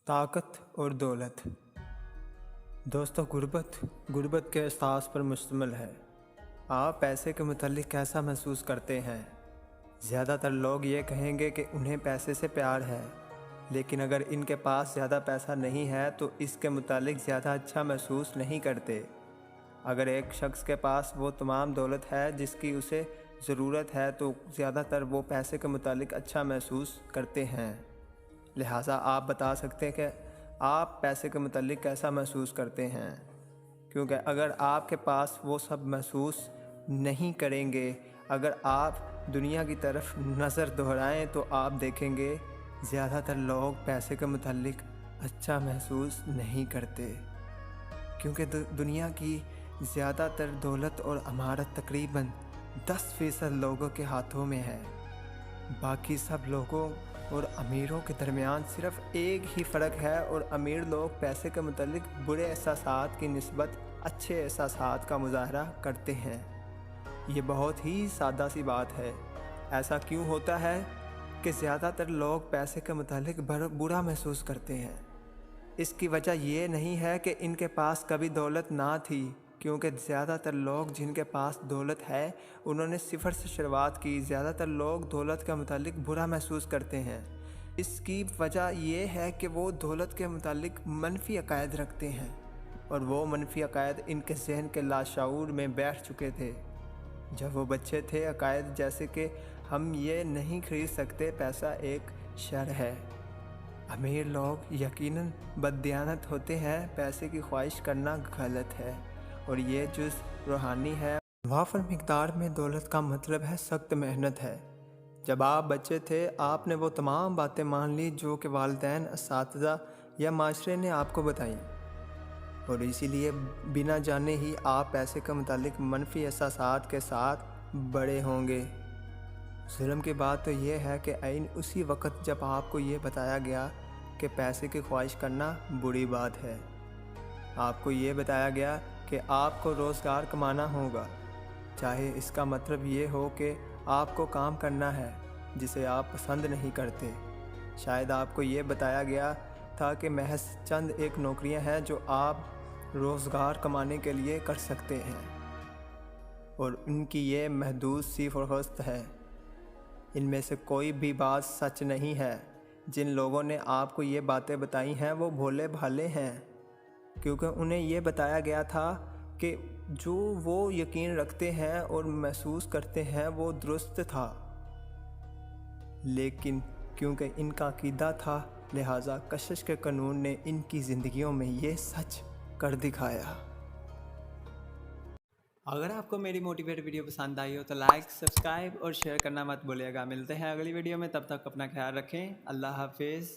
ताकत और दौलत। दोस्तों, गुर्बत के एहसास पर मुश्तमिल है। आप पैसे के मुतालिक कैसा महसूस करते हैं? ज़्यादातर लोग ये कहेंगे कि उन्हें पैसे से प्यार है, लेकिन अगर इनके पास ज़्यादा पैसा नहीं है तो इसके मुतालिक ज़्यादा अच्छा महसूस नहीं करते। अगर एक शख्स के पास वो तमाम दौलत है जिसकी उसे ज़रूरत है तो ज़्यादातर वो पैसे के मुतालिक अच्छा महसूस करते हैं। लिहाजा आप बता सकते हैं कि आप पैसे के मुतालिक कैसा महसूस करते हैं, क्योंकि अगर आपके पास वो सब महसूस नहीं करेंगे, अगर आप दुनिया की तरफ नज़र दोहराएं तो आप देखेंगे ज़्यादातर लोग पैसे के मुतालिक अच्छा महसूस नहीं करते, क्योंकि दुनिया की ज़्यादातर दौलत और अमारत तकरीबन 10% लोगों के हाथों में है। बाकी सब लोगों और अमीरों के दरमियान सिर्फ एक ही फ़र्क है, और अमीर लोग पैसे के मुतालिक बुरे एहसासात की निस्बत अच्छे एहसासात का मुज़ाहरा करते हैं। ये बहुत ही सादा सी बात है। ऐसा क्यों होता है कि ज़्यादातर लोग पैसे के मुतालिक बुरा महसूस करते हैं? इसकी वजह ये नहीं है कि इनके पास कभी दौलत ना थी, क्योंकि ज़्यादातर लोग जिनके पास दौलत है उन्होंने सिफर से शुरुआत की। ज़्यादातर लोग दौलत के मुतालिक बुरा महसूस करते हैं। इसकी वजह यह है कि वो दौलत के मुतालिक मनफी अकायद रखते हैं, और वो मनफी अकायद इनके जहन के लाशऊर में बैठ चुके थे जब वो बच्चे थे। अकायद जैसे कि हम ये नहीं खरीद सकते, पैसा एक शर है। अमीर लोग यकीनन बददियानत होते हैं, पैसे की ख्वाहिश करना गलत है, और ये जुज़ रूहानी है। वाफर मिकदार में दौलत का मतलब है सख्त मेहनत है। जब आप बच्चे थे आपने वो तमाम बातें मान ली जो कि वालिदैन, असातिज़ा या माशरे ने आपको बताई, और इसीलिए बिना जाने ही आप पैसे के मुतालिक मनफी एहसासात के साथ बड़े होंगे। जुल्म की बात तो ये है कि ऐन उसी वक़्त जब आपको ये बताया गया कि पैसे की ख्वाहिश करना बुरी बात है, आपको ये बताया गया कि आपको रोज़गार कमाना होगा, चाहे इसका मतलब ये हो कि आपको काम करना है जिसे आप पसंद नहीं करते। शायद आपको ये बताया गया था कि महज चंद एक नौकरियां हैं जो आप रोज़गार कमाने के लिए कर सकते हैं, और उनकी ये महदूद सी फ़हरिस्त है। इनमें से कोई भी बात सच नहीं है। जिन लोगों ने आपको ये बातें बताई हैं वो भोले भाले हैं, क्योंकि उन्हें ये बताया गया था कि जो वो यकीन रखते हैं और महसूस करते हैं वो दुरुस्त था, लेकिन क्योंकि इनका अकीदा था लिहाजा कशिश के कानून ने इनकी ज़िंदगियों में ये सच कर दिखाया। अगर आपको मेरी मोटिवेट वीडियो पसंद आई हो तो लाइक, सब्सक्राइब और शेयर करना मत भूलिएगा। मिलते हैं अगली वीडियो में, तब तक अपना ख्याल रखें। अल्लाह हाफिज़।